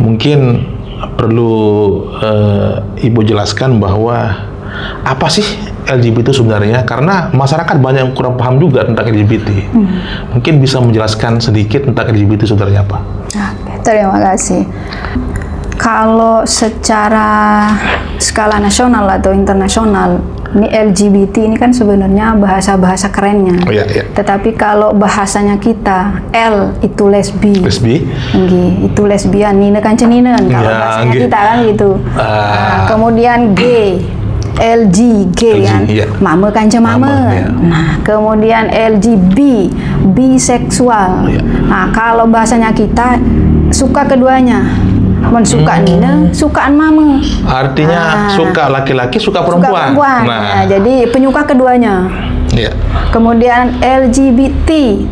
Mungkin perlu Ibu jelaskan bahwa apa sih LGBT itu sebenarnya, karena masyarakat banyak yang kurang paham juga tentang LGBT. Mungkin bisa menjelaskan sedikit tentang LGBT itu sebenarnya apa? Oke, terima kasih. Kalau secara skala nasional atau internasional, ini LGBT ini kan sebenarnya bahasa-bahasa kerennya. Oh, iya. Tetapi kalau bahasanya kita, L itu lesbi. Lesbi? Nggih, itu lesbian, nina kan ceninen kalau Ya, bahasanya nggih. kita kan gitu. Kemudian G, LG, G kan, iya. mame kan cemame. Mame, iya. Nah, kemudian LGB, biseksual. Iya. Nah, kalau bahasanya kita suka keduanya. Suka nina, sukaan mame. Artinya suka laki-laki, suka perempuan. Nah, jadi penyuka keduanya. Iya. Kemudian LGBT,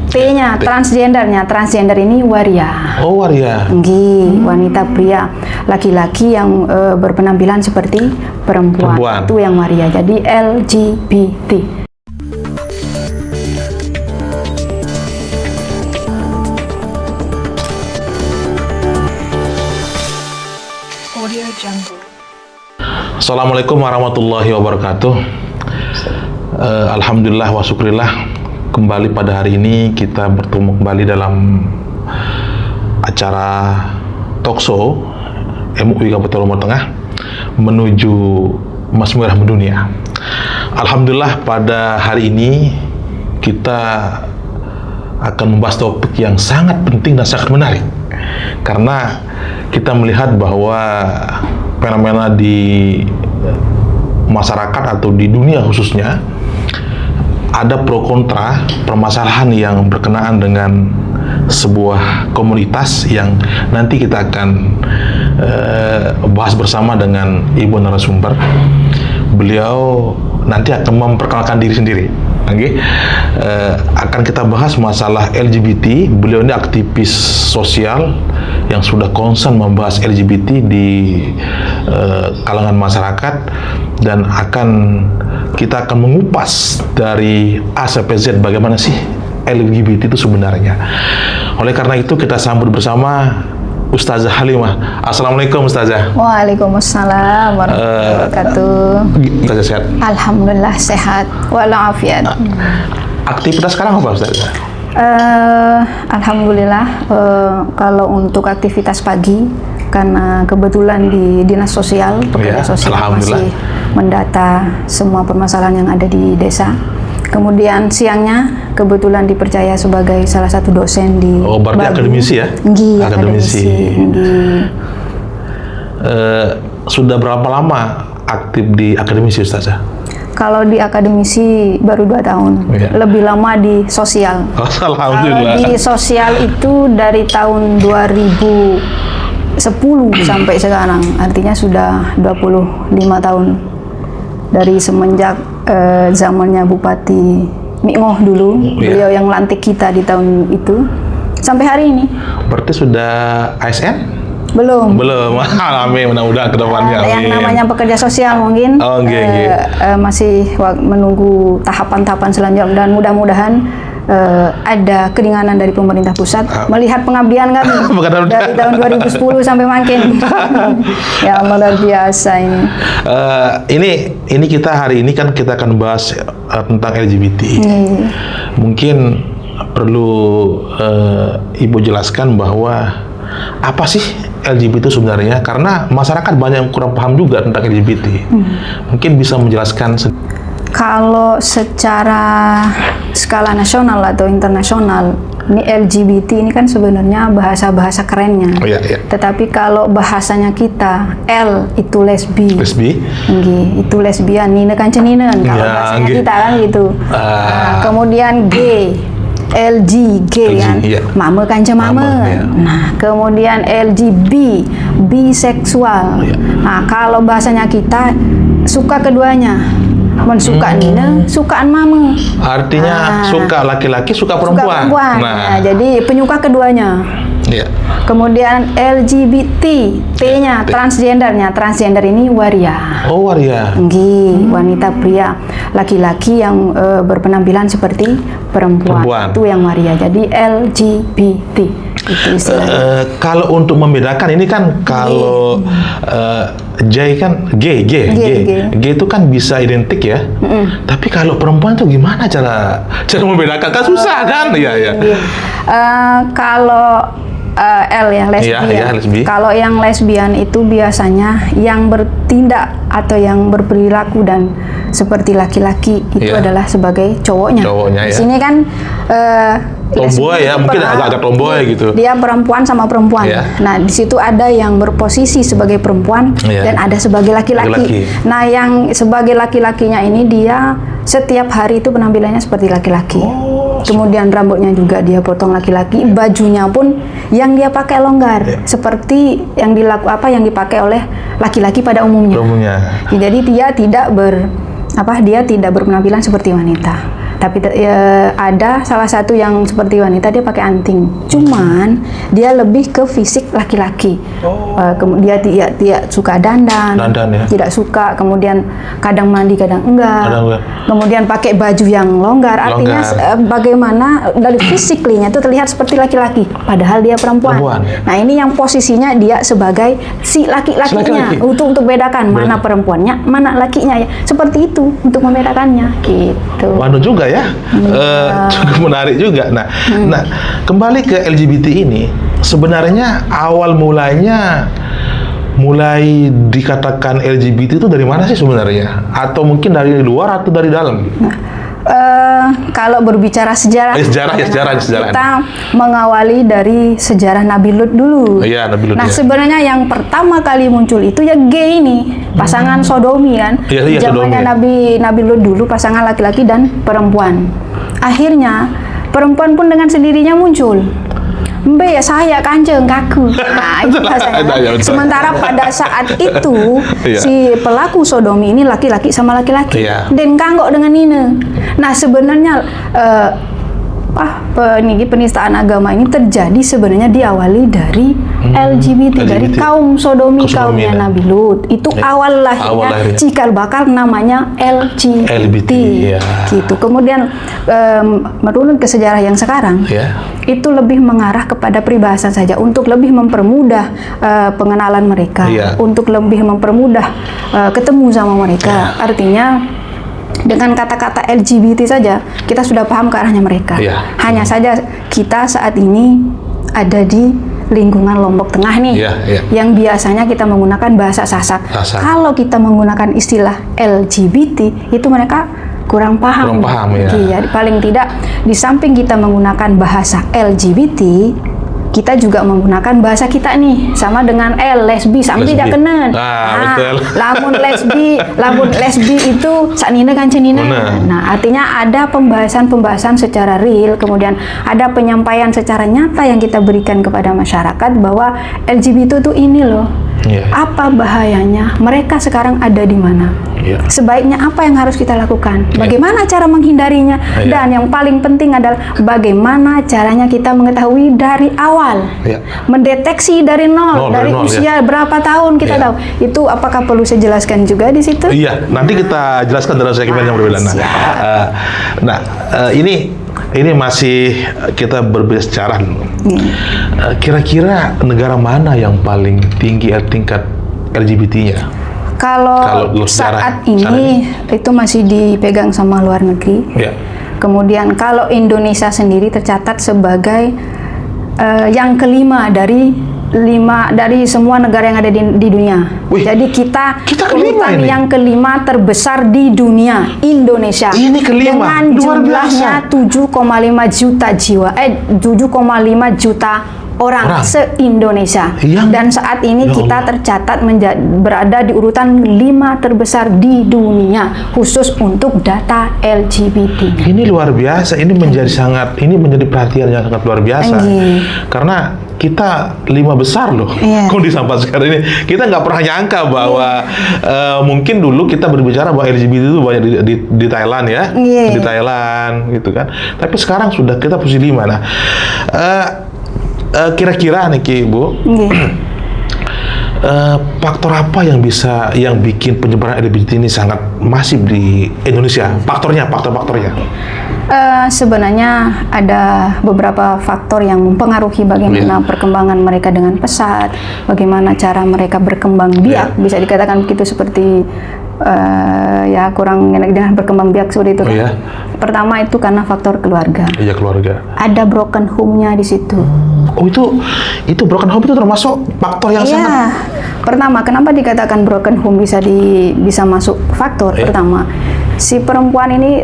T-nya, transgendernya. Transgender ini waria. Oh, waria. Nggih, wanita pria, laki-laki yang berpenampilan seperti perempuan. Itu yang waria. Jadi LGBT. Assalamualaikum warahmatullahi wabarakatuh. Alhamdulillah wa syukurillah, kembali pada hari ini kita bertemu kembali dalam acara talkshow MUI Kabupaten Lombok Tengah menuju Emas Merah Mendunia. Alhamdulillah pada hari ini kita akan membahas topik yang sangat penting dan sangat menarik, karena kita melihat bahwa fenomena di masyarakat atau di dunia khususnya ada pro kontra permasalahan yang berkenaan dengan sebuah komunitas yang nanti kita akan bahas bersama dengan Ibu narasumber. Beliau nanti akan memperkenalkan diri sendiri. Akan kita bahas masalah LGBT. Beliau ini aktivis sosial yang sudah concern membahas LGBT di kalangan masyarakat, dan kita akan mengupas dari A sampai Z bagaimana sih LGBT itu sebenarnya. Oleh karena itu kita sambut bersama Ustazah Halimah. Assalamualaikum Ustazah. Waalaikumsalam warahmatullahi wabarakatuh. Ustazah sehat? Alhamdulillah sehat walafiat. Aktivitas sekarang apa Ustazah? Alhamdulillah, kalau untuk aktivitas pagi, karena kebetulan di dinas sosial, pekerja sosial masih mendata semua permasalahan yang ada di desa. Kemudian siangnya kebetulan dipercaya sebagai salah satu dosen di berarti Bagu. akademisi ya? Nggih, akademisi. Sudah berapa lama aktif di akademisi Ustazah? Kalau di akademisi baru 2 tahun, lebih lama di sosial. Alhamdulillah. Kalau di sosial itu dari tahun 2010 sampai sekarang, artinya sudah 25 tahun. Dari semenjak zamannya Bupati Mi'ngoh dulu, beliau yang lantik kita di tahun itu, sampai hari ini. Berarti sudah ASN? Belum. Amin, mudah-mudahan ke depannya. Yang namanya pekerja sosial mungkin masih menunggu tahapan-tahapan selanjutnya, dan mudah-mudahan ada keringanan dari pemerintah pusat melihat pengabdian kami dari tahun 2010 sampai makin. Ya Allah, luar biasa ini. Ini kita hari ini kan kita akan bahas tentang LGBT. Mungkin perlu Ibu jelaskan bahwa apa sih LGBT itu sebenarnya, karena masyarakat banyak yang kurang paham juga tentang LGBT. Mungkin bisa menjelaskan. Kalau secara skala nasional atau internasional, ini LGBT ini kan sebenarnya bahasa-bahasa kerennya. Tetapi kalau bahasanya kita, L itu lesbi. Lesbi? Nggih, itu lesbian, nina kan ceninen kalau bahasanya kita kan gitu. Kemudian G, LG, G kan, mame kan cemame. Nah, kemudian LGB, biseksual. Nah, kalau bahasanya kita suka keduanya. Suka nina, sukaan mame. Artinya suka laki-laki, suka perempuan. Nah, jadi penyuka keduanya. Kemudian LGBT, T-nya, transgendernya. Transgender ini waria. Oh, waria. Nggih, wanita pria, laki-laki yang berpenampilan seperti perempuan. Itu yang waria. Jadi LGBT. Itu istilahnya. Kalau untuk membedakan ini kan kalau J kan G itu kan bisa identik ya. Tapi kalau perempuan tuh gimana cara membedakan? Kan susah kan? Iya. Kalau L ya, lesbian. Iya, lesbi. Kalau yang lesbian itu biasanya yang bertindak atau yang berperilaku dan seperti laki-laki itu adalah sebagai cowoknya. Di sini kan tomboy ya, mungkin agak tomboy gitu. Dia perempuan sama perempuan. Nah, di situ ada yang berposisi sebagai perempuan dan ada sebagai laki-laki. Nah, yang sebagai laki-lakinya ini dia setiap hari itu penampilannya seperti laki-laki. Kemudian rambutnya juga dia potong laki-laki, bajunya pun yang dia pakai longgar, seperti yang dipakai oleh laki-laki pada umumnya. Jadi dia tidak berpenampilan seperti wanita. Tapi ada salah satu yang seperti wanita, dia pakai anting. Cuman dia lebih ke fisik laki-laki. Kemudian dia suka dandan ya? Tidak suka. Kemudian kadang mandi, kadang enggak. Kemudian pakai baju yang longgar. Artinya bagaimana dari fisiknya itu terlihat seperti laki-laki, padahal dia perempuan. Nah, ini yang posisinya dia sebagai si laki-lakinya untuk bedakan mana perempuannya, mana lakinya ya. Seperti itu untuk membedakannya. Gitu. Manu juga ya, cukup menarik juga. Nah, kembali ke LGBT ini, sebenarnya awal mulai dikatakan LGBT itu dari mana sih sebenarnya? Atau mungkin dari luar atau dari dalam? Kalau berbicara sejarah, kita mengawali dari sejarah Nabi Lut dulu. Nabi Lut, sebenarnya yang pertama kali muncul itu ya gay ini, pasangan sodomi kan. Zamannya Nabi Lut dulu, pasangan laki-laki dan perempuan. Akhirnya perempuan pun dengan sendirinya muncul. Mbe ya saya kanjeng kaku. Nah, itu bahasanya. Sementara pada saat itu si pelaku sodomi ini laki-laki sama laki-laki. Dan kanggok dengan ini. Nah, sebenarnya penistaan agama ini terjadi sebenarnya diawali dari LGBT, dari kaum sodomi, kaumnya Nabi Lut. Itu awal lahirnya cikal bakal namanya LGBT. Gitu. Kemudian merunut ke sejarah yang sekarang, itu lebih mengarah kepada peribahasan saja untuk lebih mempermudah pengenalan mereka, untuk lebih mempermudah ketemu sama mereka. Artinya dengan kata-kata LGBT saja kita sudah paham ke arahnya mereka. Hanya saja kita saat ini ada di lingkungan Lombok Tengah nih, yang biasanya kita menggunakan bahasa Sasak. Kalau kita menggunakan istilah LGBT, itu mereka kurang paham. Jadi paling tidak di samping kita menggunakan bahasa LGBT, kita juga menggunakan bahasa kita nih, sama dengan lesbi, sampai tidak kenen. Lamun lesbi itu saknina kancenina. Nah, artinya ada pembahasan secara real, kemudian ada penyampaian secara nyata yang kita berikan kepada masyarakat bahwa LGBT itu ini loh. Apa bahayanya? Mereka sekarang ada di mana? Sebaiknya apa yang harus kita lakukan? Bagaimana cara menghindarinya? Dan yang paling penting adalah bagaimana caranya kita mengetahui dari awal, mendeteksi dari nol dari usia berapa tahun kita tahu. Itu apakah perlu saya jelaskan juga di situ? Nanti kita jelaskan dalam segmen yang berbeda. Ini masih kita berbicara dulu. Kira-kira negara mana yang paling tinggi tingkat LGBT-nya? Kalau saat ini itu masih dipegang sama luar negeri. Kemudian kalau Indonesia sendiri tercatat sebagai yang kelima dari semua negara yang ada di dunia. Jadi kita urutan yang kelima terbesar di dunia, Indonesia. Ini kelima. Dengan jumlahnya 7,5 juta jiwa, 7,5 juta orang se-Indonesia. Dan saat ini kita tercatat berada di urutan 5 terbesar di dunia khusus untuk data LGBT. Ini luar biasa, ini menjadi perhatian yang sangat luar biasa. Karena kita 5 besar loh kondisi sampai sekarang ini. Kita nggak pernah nyangka bahwa mungkin dulu kita berbicara bahwa LGBT itu banyak di Thailand ya, di Thailand gitu kan. Tapi sekarang sudah kita posisi 5. Nah, kira-kira nih Ki, Bu, faktor apa yang bikin penyebaran LGBT ini sangat masif di Indonesia? Faktor-faktornya. Sebenarnya ada beberapa faktor yang mempengaruhi bagaimana perkembangan mereka dengan pesat, bagaimana cara mereka berkembang biak, bisa dikatakan begitu, seperti ya kurang enak dengan berkembang biak seperti itu. Pertama itu karena faktor keluarga. Iya, keluarga. Ada broken home-nya di situ. Oh, itu broken home itu termasuk faktor yang sangat. Pertama, kenapa dikatakan broken home bisa masuk faktor? Pertama, si perempuan ini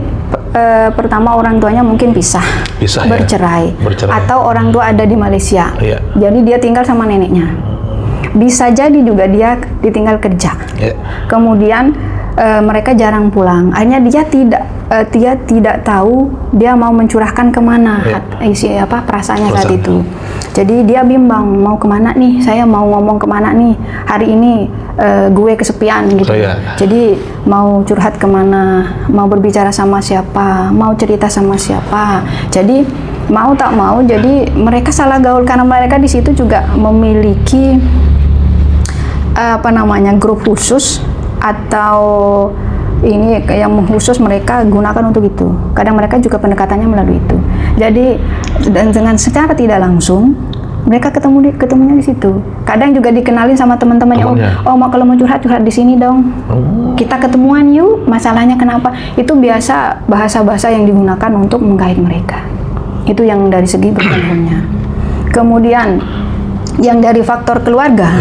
pertama orang tuanya mungkin bercerai, atau orang tua ada di Malaysia. Jadi dia tinggal sama neneknya. Bisa jadi juga dia ditinggal kerja. Kemudian mereka jarang pulang. Akhirnya dia tidak tahu dia mau mencurahkan kemana isi perasaannya saat itu. Jadi dia bimbang, mau kemana nih? Saya mau ngomong kemana nih? Hari ini gue kesepian gitu. Jadi mau curhat kemana? Mau berbicara sama siapa? Mau cerita sama siapa? Jadi mau tak mau, jadi mereka salah gaul karena mereka di situ juga memiliki grup khusus atau ini yang khusus mereka gunakan untuk itu. Kadang mereka juga pendekatannya melalui itu. Jadi dan dengan secara tidak langsung mereka ketemunya di situ. Kadang juga dikenalin sama teman-temannya. Oh, kalau mau curhat di sini dong. Kita ketemuan yuk. Masalahnya kenapa? Itu biasa bahasa-bahasa yang digunakan untuk menggait mereka. Itu yang dari segi berkembangnya. Kemudian yang dari faktor keluarga,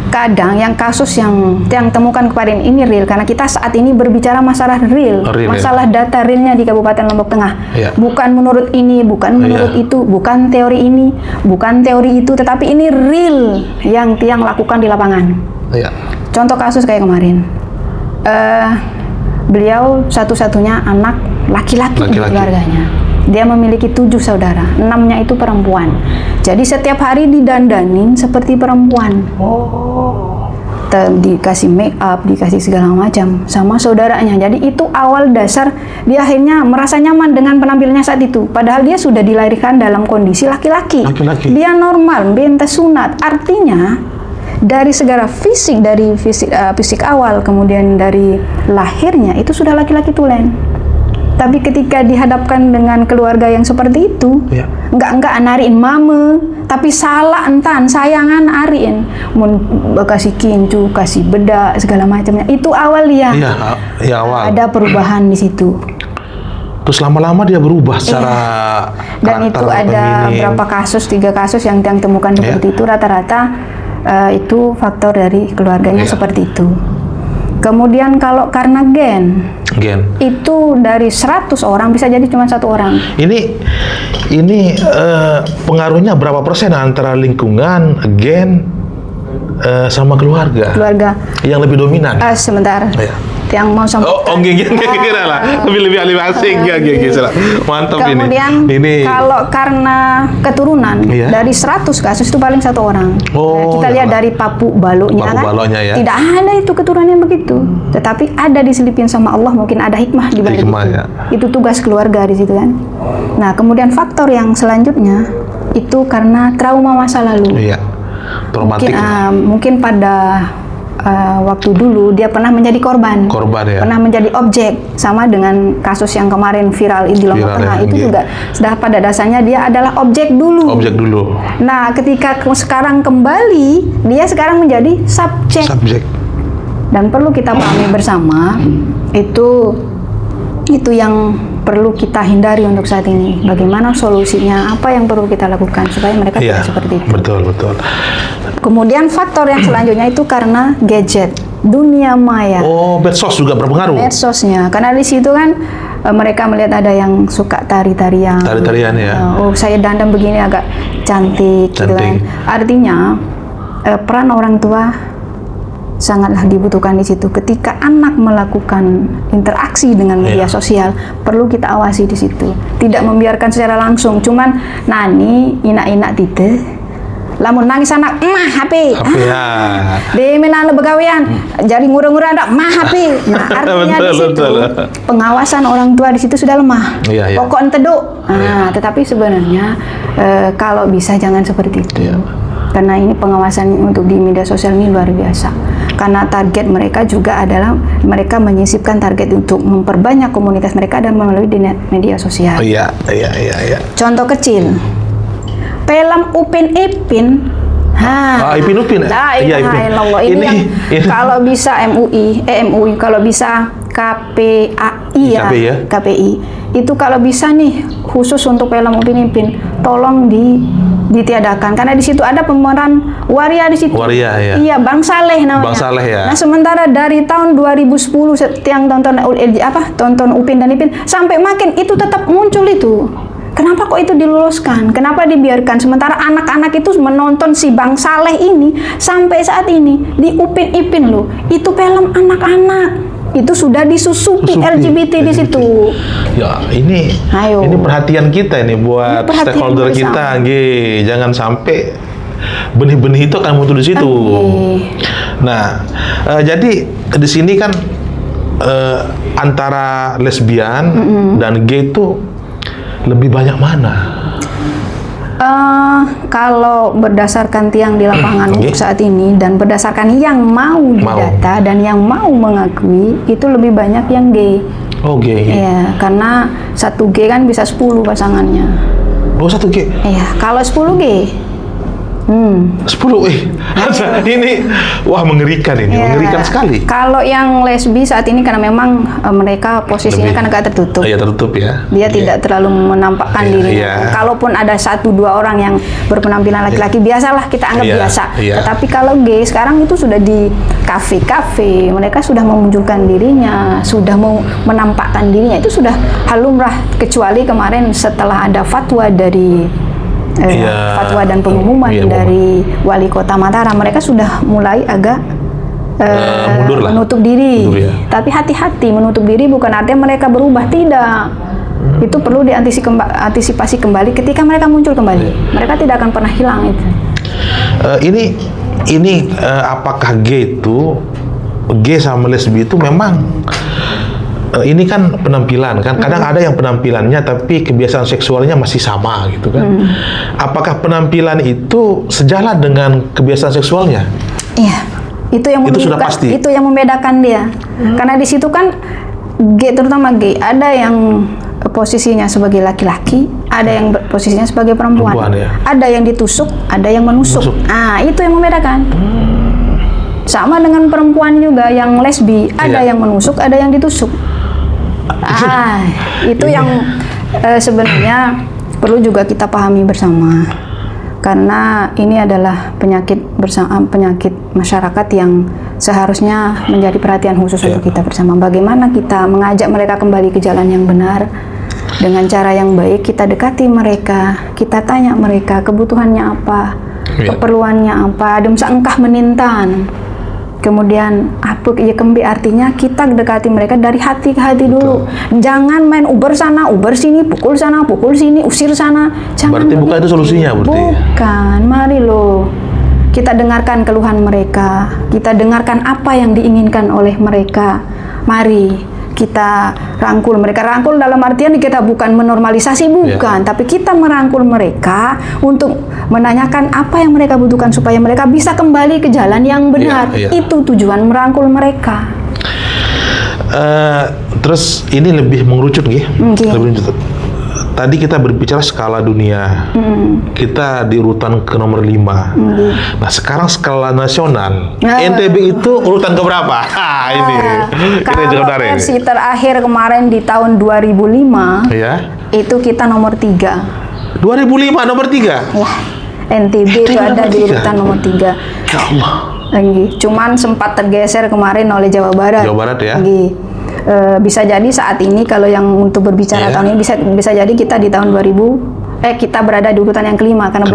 kadang yang kasus yang temukan kemarin ini real, karena kita saat ini berbicara masalah real masalah data realnya di Kabupaten Lombok Tengah. Bukan menurut ini, bukan menurut itu, bukan teori ini, bukan teori itu, tetapi ini real yang tiang lakukan di lapangan. Contoh kasus kayak kemarin, beliau satu-satunya anak laki-laki di keluarganya. Dia memiliki 7 saudara, 6-nya itu perempuan. Jadi setiap hari didandanin seperti perempuan. Dikasih make up, dikasih segala macam sama saudaranya. Jadi itu awal dasar dia akhirnya merasa nyaman dengan penampilannya saat itu. Padahal dia sudah dilahirkan dalam kondisi laki-laki. Dia normal, benta sunat. Artinya dari segala fisik, fisik awal, kemudian dari lahirnya itu sudah laki-laki tulen. Tapi ketika dihadapkan dengan keluarga yang seperti itu, enggak anariin mame, tapi salah entan, sayangan ariin, kasih kincu, kasih bedak, segala macamnya. Itu awal dia. Awal. Ada perubahan di situ. Terus lama-lama dia berubah secara dan itu ada berapa kasus, 3 kasus yang temukan seperti itu. Rata-rata itu faktor dari keluarganya seperti itu. Kemudian kalau karena gen itu dari 100 orang bisa jadi cuma 1 orang. Ini pengaruhnya berapa persen antara lingkungan, gen, sama keluarga? Yang lebih dominan. Sebentar. Yang mau sampaikan. Kira lah. Lebih asing Mantap. Kemudian kalau karena keturunan dari 100 kasus itu paling 1 orang. Kita lihat dari papu baloknya kan. Tidak ada itu keturunan yang begitu. Tetapi ada diselipin sama Allah, mungkin ada hikmah di balik itu. Itu tugas keluarga di situ kan. Nah, kemudian faktor yang selanjutnya itu karena trauma masa lalu. Traumatik. Mungkin pada waktu dulu dia pernah menjadi korban pernah menjadi objek, sama dengan kasus yang kemarin viral di Lombok Tengah itu juga sudah pada dasarnya dia adalah objek dulu. Nah, ketika sekarang kembali dia sekarang menjadi subjek. Dan perlu kita pahami bersama, itu yang perlu kita hindari untuk saat ini. Bagaimana solusinya, apa yang perlu kita lakukan supaya mereka tidak seperti itu. Betul. Kemudian faktor yang selanjutnya itu karena gadget, dunia maya. Medsos juga berpengaruh. Medsosnya, karena di situ kan mereka melihat ada yang suka tari-tarian ya. Saya dandan begini agak cantik. Gitu kan. Artinya peran orang tua sangatlah dibutuhkan di situ. Ketika anak melakukan interaksi dengan media sosial, perlu kita awasi di situ. Tidak membiarkan secara langsung, cuman nani inak-inak tite lamun nangis anak HP di menang begawean jadi ngurang-ngurang ndak HP. Nah, artinya di situ pengawasan orang tua di situ sudah lemah. Pokok enteduk. Tetapi sebenarnya kalau bisa jangan seperti itu. Karena ini pengawasan untuk di media sosial ini luar biasa. Karena target mereka juga adalah mereka menyisipkan target untuk memperbanyak komunitas mereka dan melalui di media sosial. Oh iya. Contoh kecil, film Upin Ipin. Ipin Upin. Iya, Ipin. Ini kalau bisa MUI, kalau bisa KPAI ya. KPI. Itu kalau bisa nih khusus untuk film Upin Ipin, tolong ditiadakan karena di situ ada pemeran waria di situ. Waria ya. Iya, Bang Saleh namanya. Bang Saleh ya. Nah, sementara dari tahun 2010 yang tonton Upin dan Ipin sampai makin itu tetap muncul itu. Kenapa kok itu diluluskan? Kenapa dibiarkan? Sementara anak-anak itu menonton si Bang Saleh ini sampai saat ini di Upin Ipin loh. Itu film anak-anak. Itu sudah disusupi LGBT di situ. Ya, ini perhatian kita ini buat stakeholder kita, jangan sampai benih-benih itu akan muncul di situ. Nah, jadi di sini kan antara lesbian dan gay itu lebih banyak mana? Kalau berdasarkan tiang di lapangan untuk saat ini dan berdasarkan yang mau didata dan yang mau mengakui, itu lebih banyak yang gay. Oh, gay. Iya, karena satu gay kan bisa 10 pasangannya. Oh, satu gay? Iya, kalau 10 gay. 10, ini wah mengerikan ini, mengerikan sekali. Kalau yang lesbi saat ini karena memang mereka posisinya kan agak tertutup. Iya, tertutup ya. Dia tidak terlalu menampakkan dirinya. Kalaupun ada 1-2 orang yang berpenampilan laki-laki, biasalah kita anggap biasa. Tetapi kalau gay sekarang itu sudah di kafe-kafe, mereka sudah memunculkan dirinya, sudah mau menampakkan dirinya, itu sudah hal lumrah, kecuali kemarin setelah ada fatwa dari fatwa dan pengumuman dari Wali Kota Mataram, mereka sudah mulai agak menutup diri. Tapi hati-hati, menutup diri bukan artinya mereka berubah, tidak. Itu perlu diantisipasi kembali ketika mereka muncul kembali. Mereka tidak akan pernah hilang itu. Ini apakah gay sama lesbi itu memang ini kan penampilan kan, kadang ada yang penampilannya tapi kebiasaan seksualnya masih sama gitu kan. Apakah penampilan itu sejalan dengan kebiasaan seksualnya? Iya, itu sudah pasti. Itu yang membedakan dia. Karena di situ kan gay, terutama gay, ada yang posisinya sebagai laki-laki, ada yang posisinya sebagai perempuan. Ada yang ditusuk, ada yang menusuk. Itu yang membedakan. Sama dengan perempuan juga yang lesbi, ada yang menusuk, ada yang ditusuk. Itu yang sebenarnya perlu juga kita pahami bersama, karena ini adalah penyakit masyarakat yang seharusnya menjadi perhatian khusus untuk kita bersama. Bagaimana kita mengajak mereka kembali ke jalan yang benar dengan cara yang baik. Kita dekati mereka, kita tanya mereka kebutuhannya apa, keperluannya apa, demsa engkah menintan. Kemudian apa ya kembi, artinya kita dekati mereka dari hati ke hati dulu. Jangan main uber sana, uber sini, pukul sana, pukul sini, usir sana. Jangan. Berarti bukan itu solusinya, berarti. Bukan, mari loh. Kita dengarkan keluhan mereka, kita dengarkan apa yang diinginkan oleh mereka. Mari kita rangkul mereka. Rangkul dalam artian kita bukan menormalisasi, bukan, tapi kita merangkul mereka untuk menanyakan apa yang mereka butuhkan supaya mereka bisa kembali ke jalan yang benar. Itu tujuan merangkul mereka. Terus ini lebih mengerucut lebih mengerucut. Tadi kita berbicara skala dunia, kita di urutan ke nomor 5. Nah, sekarang skala nasional, NTB itu urutan keberapa? Ini kalau versi terakhir kemarin di tahun 2005, itu kita nomor 3. 2005 nomor 3? Ya, NTB itu ada di urutan nomor 3. Ya Allah. Cuman sempat tergeser kemarin oleh Jawa Barat. Jawa Barat ya. Bisa jadi saat ini kalau yang untuk berbicara tahun ini bisa jadi kita di tahun 2000 kita berada di urutan yang kelima karena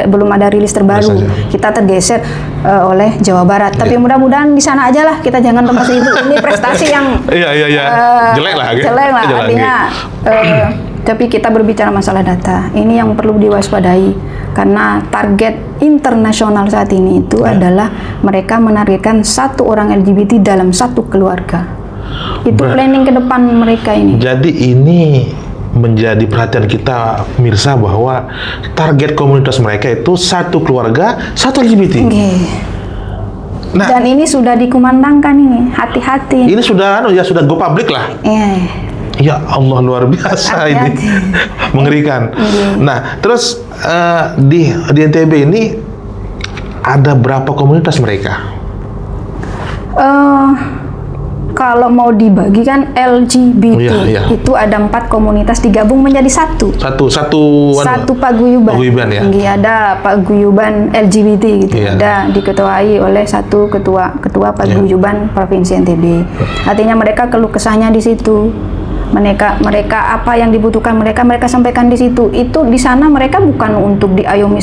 belum ada rilis terbaru. Kita tergeser oleh Jawa Barat. Tapi mudah-mudahan di sana aja lah, kita jangan lepas itu. Ini prestasi yang jelek lah. Artinya tapi kita berbicara masalah data. Ini yang perlu diwaspadai karena target internasional saat ini itu adalah mereka menargetkan 1 orang LGBT dalam 1 keluarga. Itu planning ke depan mereka ini. Jadi ini menjadi perhatian kita pemirsa bahwa target komunitas mereka itu satu keluarga, satu LGBT. Nah, dan ini sudah dikumandangkan ini, hati-hati. Ini sudah sudah go public lah. Ya Allah, luar biasa. Hati-hati. Ini mengerikan. Nah, terus di NTB ini ada berapa komunitas mereka? Kalau mau dibagi kan LGBT itu ada 4 komunitas digabung menjadi satu paguyuban ya. Ada paguyuban LGBT gitu. Ada diketuai oleh satu ketua paguyuban Provinsi NTB. Artinya mereka keluh kesahnya di situ. Mereka apa yang dibutuhkan mereka sampaikan di situ. Itu di sana mereka bukan untuk diayomi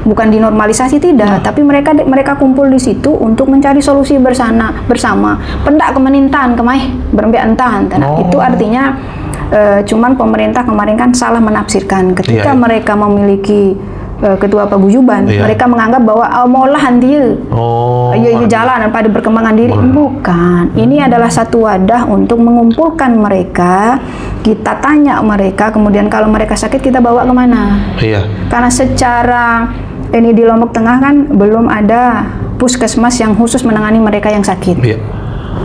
bukan dinormalisasi, tidak, tapi mereka kumpul di situ untuk mencari solusi bersama. Pendak kemenintan kemai berembe antahan. Itu artinya cuman pemerintah kemarin kan salah menafsirkan ketika mereka memiliki ketua paguyuban, mereka menganggap bahwa maulah dia jalan pada perkembangan diri. Bukan, ini adalah satu wadah untuk mengumpulkan mereka. Kita tanya mereka, kemudian kalau mereka sakit kita bawa kemana? Karena secara ini di Lombok Tengah kan belum ada puskesmas yang khusus menangani mereka yang sakit.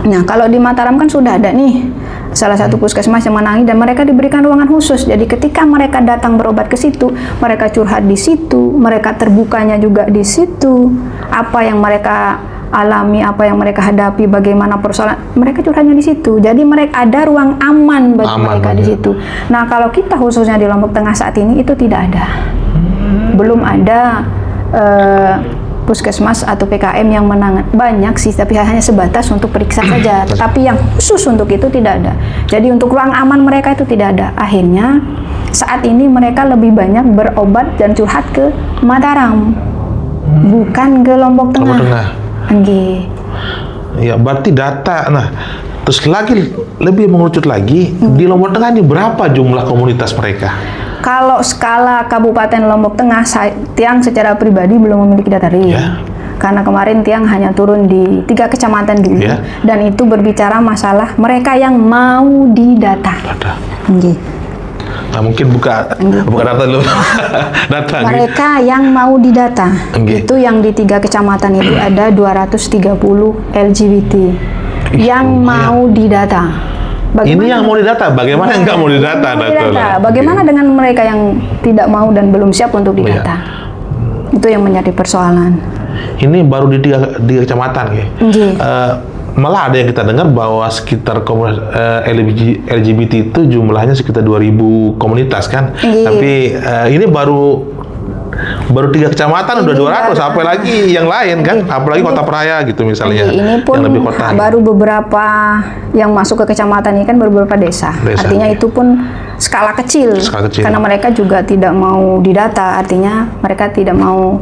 Nah, kalau di Mataram kan sudah ada nih salah satu puskesmas yang menangani dan mereka diberikan ruangan khusus. Jadi ketika mereka datang berobat ke situ, mereka curhat di situ, mereka terbukanya juga di situ. Apa yang mereka alami, apa yang mereka hadapi, bagaimana persoalan, mereka curhatnya di situ. Jadi mereka ada ruang aman bagi mereka di situ. Nah, kalau kita khususnya di Lombok Tengah saat ini itu tidak ada. Belum ada puskesmas atau PKM yang menangani. Banyak sih, tapi hanya sebatas untuk periksa saja. Tetapi yang khusus untuk itu tidak ada. Jadi untuk ruang aman mereka itu tidak ada. Akhirnya saat ini mereka lebih banyak berobat dan curhat ke Mataram, bukan ke Lombok Tengah. Ya, berarti data. Nah, terus lagi lebih mengerucut lagi di Lombok Tengah ini berapa jumlah komunitas mereka? Kalau skala Kabupaten Lombok Tengah, Tiang secara pribadi belum memiliki data real. Karena kemarin Tiang hanya turun di 3 kecamatan dulu, dan itu berbicara masalah mereka yang mau didata. Nah, mungkin buka data dulu. Data mereka yang mau didata. Itu yang di 3 kecamatan itu ada 230 LGBT yang mau didata. Ini yang mau didata, bagaimana yang nggak mau didata? Bagaimana dengan mereka yang tidak mau dan belum siap untuk didata? Itu yang menjadi persoalan. Ini baru di 3 kecamatan ya. Malah ada yang kita dengar bahwa sekitar komunitas LGBT itu jumlahnya sekitar 2.000 komunitas kan. Tapi ini baru 3 kecamatan udah 200, apa lagi yang lain kan, apalagi Kota Peraya gitu misalnya. Ini pun yang lebih kota. Baru beberapa yang masuk ke kecamatan ini kan beberapa desa. Artinya itu pun skala kecil. Karena mereka juga tidak mau didata, artinya mereka tidak mau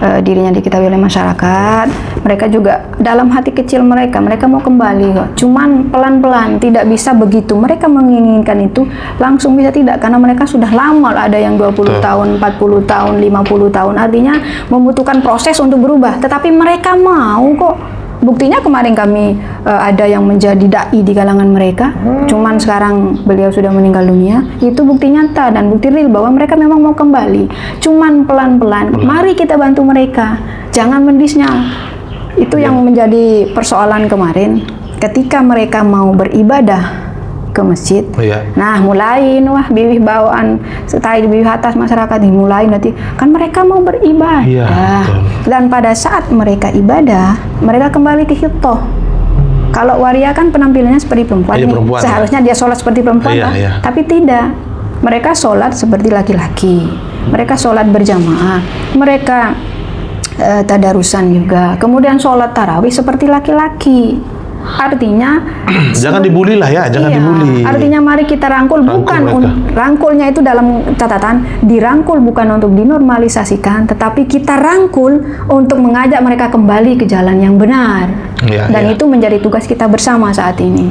dirinya diketahui oleh masyarakat. Mereka juga dalam hati kecil mereka mau kembali kok. Cuman pelan-pelan, tidak bisa begitu. Mereka menginginkan itu langsung bisa tidak, karena mereka sudah lama, ada yang 20 tahun, 40 tahun, 50 tahun. Artinya membutuhkan proses untuk berubah. Tetapi mereka mau kok. Buktinya kemarin kami ada yang menjadi dai di kalangan mereka, cuman sekarang beliau sudah meninggal dunia. Itu bukti nyata dan bukti real bahwa mereka memang mau kembali. Cuman pelan-pelan, mari kita bantu mereka, jangan mendisnya. Itu yang menjadi persoalan kemarin. Ketika mereka mau beribadah ke masjid, nah mulai bibih bawaan setai bibih atas masyarakat dimulai nanti kan mereka mau beribadah, dan pada saat mereka ibadah mereka kembali ke hitoh. Kalau waria kan penampilannya seperti perempuan, seharusnya dia sholat seperti perempuan tapi tidak, mereka sholat seperti laki-laki, mereka sholat berjamaah, mereka tadarusan juga, kemudian sholat tarawih seperti laki-laki. Artinya jangan dibully lah ya, jangan dibully. Artinya mari kita rangkul bukan rangkulnya itu dalam catatan, dirangkul bukan untuk dinormalisasikan, tetapi kita rangkul untuk mengajak mereka kembali ke jalan yang benar. Dan itu menjadi tugas kita bersama saat ini.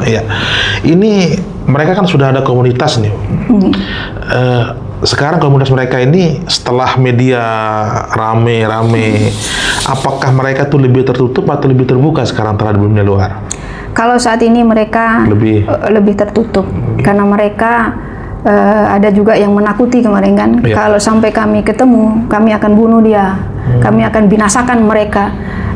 Ini mereka kan sudah ada komunitas nih. Sekarang komunitas mereka ini setelah media rame-rame, apakah mereka tuh lebih tertutup atau lebih terbuka sekarang terhadap dunia luar? Kalau saat ini mereka lebih tertutup, karena mereka ada juga yang menakuti kemarin kan, kalau sampai kami ketemu, kami akan bunuh dia, kami akan binasakan mereka.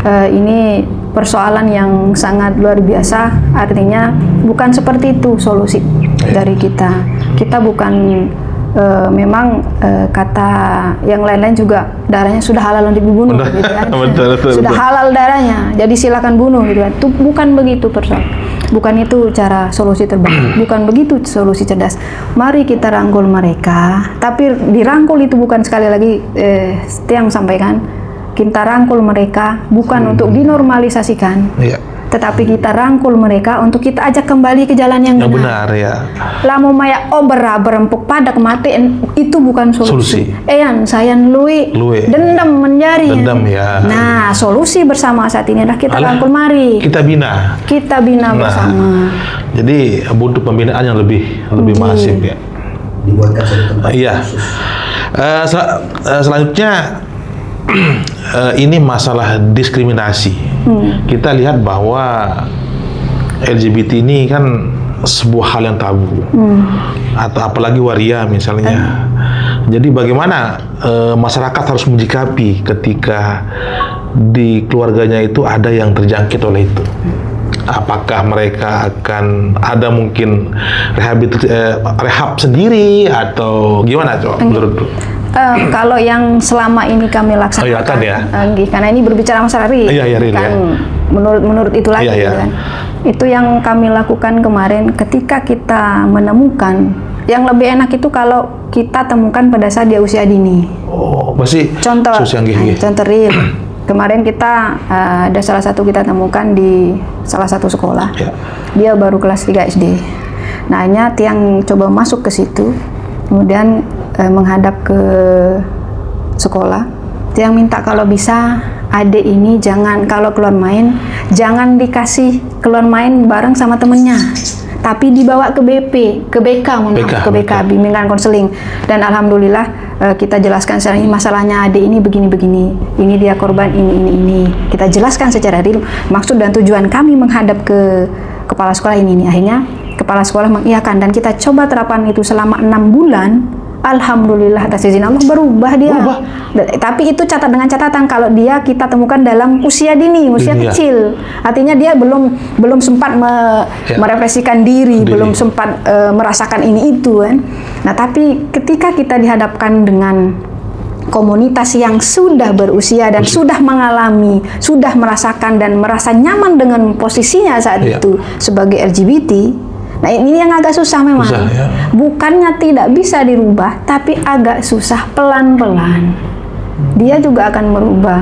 Ini persoalan yang sangat luar biasa, artinya bukan seperti itu solusi dari kita. Kita bukan memang kata yang lain-lain juga darahnya sudah halal untuk dibunuh gitu kan. Sudah halal darahnya, jadi silakan bunuh gitu kan. Itu bukan begitu persoalan. Bukan itu cara solusi terbaik, bukan begitu solusi cerdas. Mari kita rangkul mereka, tapi dirangkul itu bukan sekali lagi Tiang sampaikan, kita rangkul mereka bukan untuk dinormalisasikan. Tetapi kita rangkul mereka untuk kita ajak kembali ke jalan yang benar. Lamu maya obera berempuk pada kematian itu bukan solusi. Eyan sayan lui dendam menjadi. Nah, solusi bersama saat ini adalah kita rangkul, mari kita bina bersama. Jadi butuh pembinaan yang lebih masif ya. Dibuatkan satu tempat khusus. Selanjutnya ini masalah diskriminasi. Kita lihat bahwa LGBT ini kan sebuah hal yang tabu, atau apalagi waria misalnya. Jadi bagaimana masyarakat harus menyikapi ketika di keluarganya itu ada yang terjangkit oleh itu? Apakah mereka akan ada mungkin rehab sendiri atau gimana coba menurut? Kalau yang selama ini kami laksanakan, karena ini berbicara masalah real, kan menurut itu lagi, kan. Itu yang kami lakukan kemarin ketika kita menemukan yang lebih enak itu kalau kita temukan pada saat dia usia dini. Masih contoh real. Kemarin kita ada salah satu kita temukan di salah satu sekolah. Dia baru kelas 3 SD. Nah, hanya Tiang coba masuk ke situ, kemudian menghadap ke sekolah. Tiang minta kalau bisa adik ini jangan kalau keluar main, jangan dikasih keluar main bareng sama temennya, tapi dibawa ke BK, bimbingan konseling. Dan alhamdulillah kita jelaskan secara ini masalahnya adik ini begini, ini dia korban ini. Kita jelaskan secara real maksud dan tujuan kami menghadap ke kepala sekolah ini. Akhirnya kepala sekolah mengiyakan dan kita coba terapkan itu selama 6 bulan. Alhamdulillah atas izin Allah berubah dia. Tapi itu dengan catatan kalau dia kita temukan dalam usia dini, usia kecil. Artinya dia belum sempat merefleksikan diri, belum sempat merasakan ini itu kan. Nah, tapi ketika kita dihadapkan dengan komunitas yang sudah berusia dan sudah mengalami, sudah merasakan dan merasa nyaman dengan posisinya saat itu sebagai LGBT. Nah, ini yang agak susah memang. Bukannya tidak bisa dirubah, tapi agak susah pelan-pelan. Dia juga akan merubah.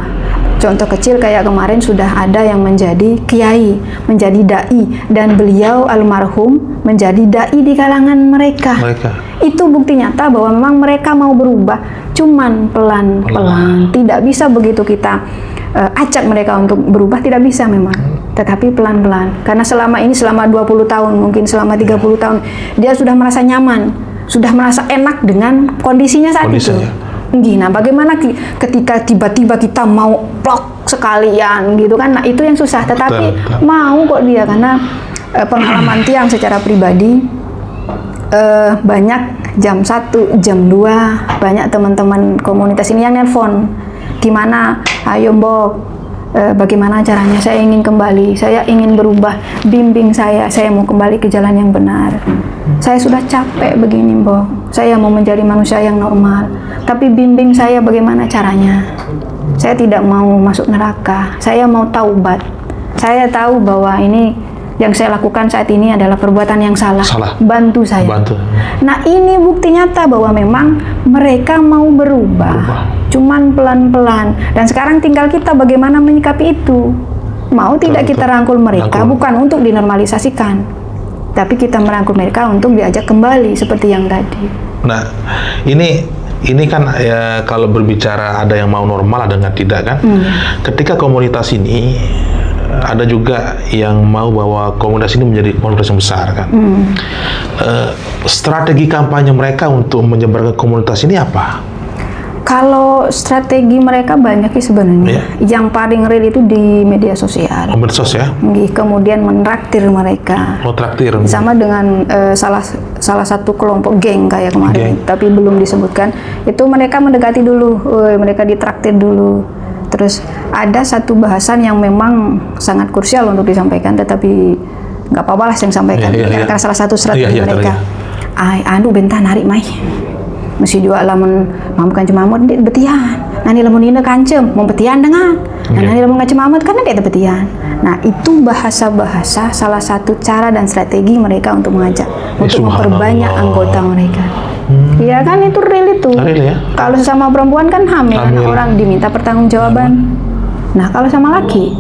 Contoh kecil kayak kemarin sudah ada yang menjadi kiai, menjadi dai, dan beliau almarhum menjadi dai di kalangan mereka. Itu bukti nyata bahwa memang mereka mau berubah, cuman pelan-pelan. Tidak bisa begitu kita ajak mereka untuk berubah, tidak bisa memang. Tetapi pelan-pelan. Karena selama 20 tahun, mungkin selama 30 tahun, dia sudah merasa nyaman, sudah merasa enak dengan kondisinya saat itu. Nah, bagaimana ketika tiba-tiba kita mau plok sekalian gitu kan? Nah, itu yang susah. Tetapi mau kok dia, karena pengalaman Tiang secara pribadi banyak jam 1, jam 2 banyak teman-teman komunitas ini yang nelpon. Gimana? Ayo Mbok, bagaimana caranya? Saya ingin kembali, saya ingin berubah, bimbing saya mau kembali ke jalan yang benar. Saya sudah capek begini Mbok, saya mau menjadi manusia yang normal, tapi bimbing saya bagaimana caranya. Saya tidak mau masuk neraka, saya mau taubat. Saya tahu bahwa ini yang saya lakukan saat ini adalah perbuatan yang salah. Bantu saya. Nah, ini bukti nyata bahwa memang mereka mau berubah. Cuman pelan-pelan. Dan sekarang tinggal kita bagaimana menyikapi itu. Mau tidak kita rangkul mereka, bukan untuk dinormalisasikan, tapi kita merangkul mereka untuk diajak kembali seperti yang tadi. Nah, ini kan ya, kalau berbicara ada yang mau normal, ada yang tidak kan. Ketika komunitas ini ada juga yang mau bahwa komunitas ini menjadi komunitas yang besar kan. Strategi kampanye mereka untuk menyebarkan komunitas ini apa? Kalau strategi mereka banyak sih sebenarnya. Yang paling real itu di media sosial. Oh, medsos ya? Kemudian menraktir mereka. Oh, traktir. Sama dengan salah satu kelompok geng kayak kemarin, tapi belum disebutkan. Itu mereka mendekati dulu, mereka ditraktir dulu. Terus ada satu bahasan yang memang sangat krusial untuk disampaikan, tetapi nggak apa-apa lah yang sampaikan. Karena salah satu strategi mereka. Anu bentar narik mai. Mesti juga lamun mamukan cemamut di betian. Nani lamun ina kancem mau betian dengan. Nani lamun ngacemamut karena dia betian. Nah, itu bahasa-bahasa salah satu cara dan strategi mereka untuk mengajak untuk memperbanyak anggota mereka. Iya kan, itu real itu. Real ya? Kalau sesama perempuan kan hamil. Orang diminta pertanggungjawaban. Nah, kalau sama laki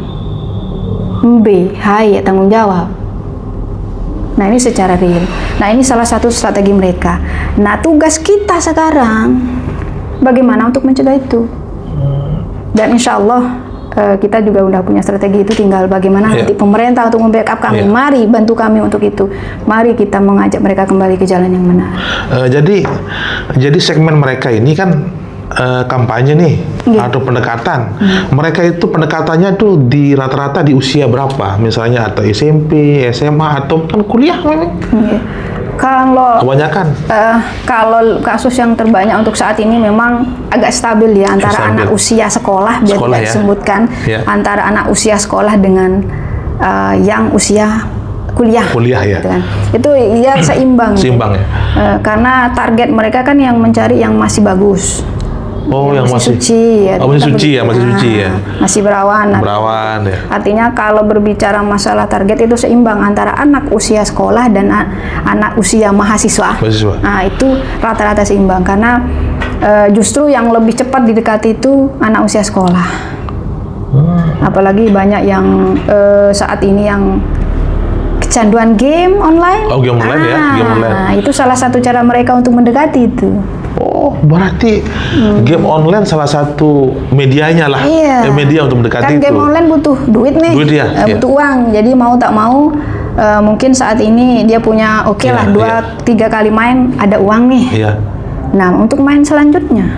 hai tanggung jawab. Nah, ini secara real. Nah, ini salah satu strategi mereka. Nah, tugas kita sekarang bagaimana untuk mencegah itu. Dan insya Allah kita juga udah punya strategi itu, tinggal bagaimana nanti pemerintah untuk membackup kami. Mari bantu kami untuk itu. Mari kita mengajak mereka kembali ke jalan yang benar. Jadi segmen mereka ini kan kampanye nih atau pendekatan. Mereka itu pendekatannya tuh di rata-rata di usia berapa? Misalnya atau SMP, SMA atau kan kuliah memang? Kalau kebanyakan kalau kasus yang terbanyak untuk saat ini memang agak stabil ya, antara anak usia sekolah biar tidak disebutkan antara anak usia sekolah dengan yang usia kuliah ya gitu kan. Itu ya seimbang ya. Karena target mereka kan yang mencari yang masih bagus. Yang masih suci ya. Masih suci ya. Masih berawan ya. Artinya kalau berbicara masalah target itu seimbang antara anak usia sekolah dan anak usia mahasiswa. Nah, itu rata-rata seimbang karena justru yang lebih cepat didekati itu anak usia sekolah. Apalagi banyak yang saat ini yang kecanduan game online. Game online ya, game online. Itu salah satu cara mereka untuk mendekati itu. Oh, berarti game online salah satu medianya lah. Media untuk mendekati kan itu. Game online butuh duit nih. Butuh uang. Jadi mau tak mau mungkin saat ini dia punya lah 2-3 kali main ada uang nih. Nah, untuk main selanjutnya.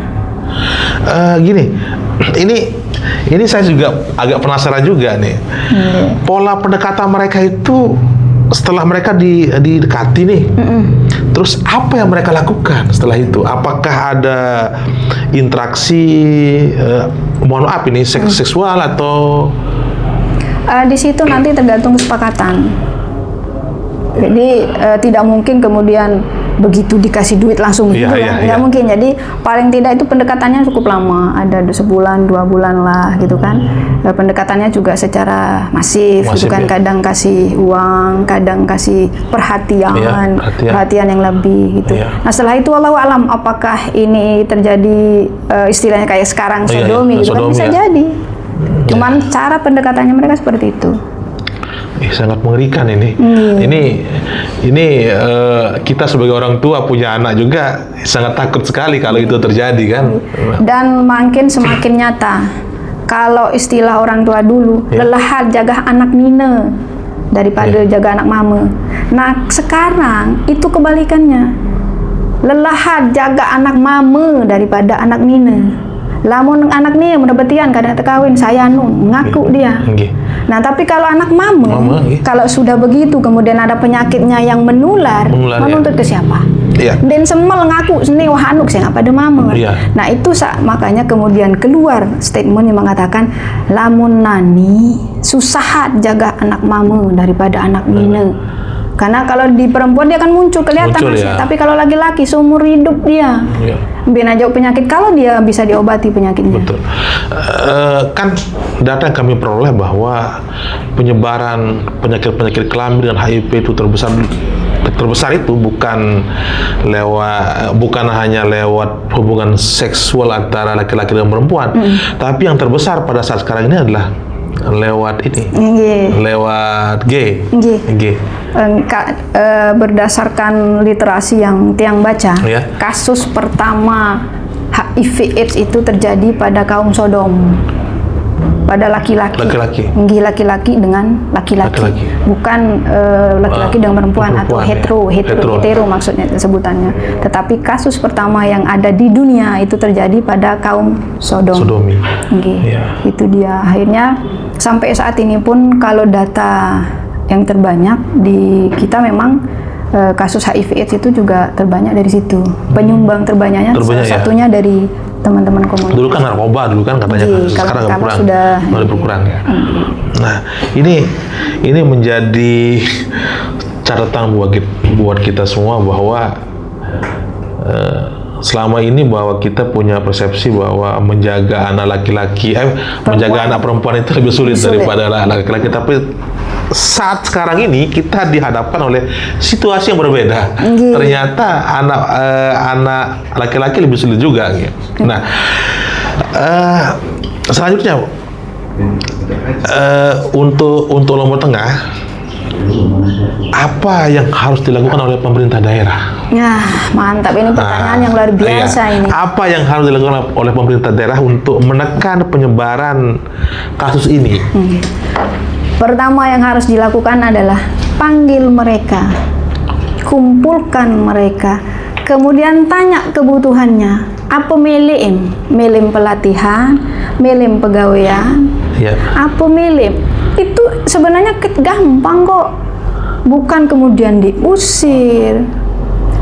Ini saya juga agak penasaran juga nih. Pola pendekatan mereka itu setelah mereka didekati nih, terus apa yang mereka lakukan setelah itu? Apakah ada interaksi, mohon maaf ini seksual atau? Di situ nanti tergantung kesepakatan. Jadi tidak mungkin kemudian begitu dikasih duit langsung nggak mungkin. Jadi paling tidak itu pendekatannya cukup lama, ada sebulan 2 bulan lah gitu kan. Pendekatannya juga secara masif gitu kan, kadang kasih uang, kadang kasih perhatian yang lebih gitu. Nah, setelah itu wallahu alam apakah ini terjadi istilahnya kayak sekarang sodomi gitu kan, bisa jadi. Cuman cara pendekatannya mereka seperti itu. Sangat mengerikan ini. Ini kita sebagai orang tua punya anak juga sangat takut sekali kalau itu terjadi kan. Dan makin semakin nyata. Kalau istilah orang tua dulu, lelahat jaga anak nina daripada jaga anak mama. Nah, sekarang itu kebalikannya. Lelahat jaga anak mama daripada anak nina. Lamun anak nih mendapatian kadang terkawin saya ngaku dia. Nah, tapi kalau anak mama kalau sudah begitu kemudian ada penyakitnya yang menular menuntut ke siapa? Dan semel ngaku sini wah anuk saya nggak pada mama. Nah, itu makanya kemudian keluar statement yang mengatakan lamun nani susah jaga anak mama daripada anak nina. Karena kalau di perempuan dia akan muncul kelihatan hasilnya, tapi kalau laki-laki seumur hidup dia biar aja penyakit kalau dia bisa diobati penyakitnya. Betul. Kan data yang kami peroleh bahwa penyebaran penyakit kelamin dan HIV itu terbesar itu bukan hanya lewat hubungan seksual antara laki-laki dan perempuan, tapi yang terbesar pada saat sekarang ini adalah lewat lewat G. Berdasarkan literasi yang Tiang baca, kasus pertama HIV/AIDS itu terjadi pada kaum Sodom. pada laki-laki. Nggih, laki-laki dengan laki-laki. Bukan laki-laki dengan perempuan atau hetero maksudnya sebutannya. Tetapi kasus pertama yang ada di dunia itu terjadi pada kaum Sodomi. Nggih. Itu dia. Akhirnya sampai saat ini pun kalau data yang terbanyak di kita memang kasus HIV/AIDS itu juga terbanyak dari situ. Penyumbang terbanyaknya salah satunya dari teman-teman komunitas. Dulu kan narkoba, katanya. Sekarang sudah berkurang ya. Nah, ini menjadi catatan buat kita semua bahwa selama ini bahwa kita punya persepsi bahwa menjaga anak laki-laki, menjaga anak perempuan itu lebih sulit daripada anak laki-laki. Tapi saat sekarang ini kita dihadapkan oleh situasi yang berbeda. Ternyata anak laki-laki lebih sulit juga. Nah, selanjutnya untuk Lombok Tengah, apa yang harus dilakukan oleh pemerintah daerah? Ya, mantap, ini pertanyaan yang luar biasa ini. Apa yang harus dilakukan oleh pemerintah daerah untuk menekan penyebaran kasus ini? Pertama yang harus dilakukan adalah panggil mereka, kumpulkan mereka, kemudian tanya kebutuhannya. Apa melim pelatihan, melim pegawaian, apa melim? Itu sebenarnya gampang kok, bukan kemudian diusir.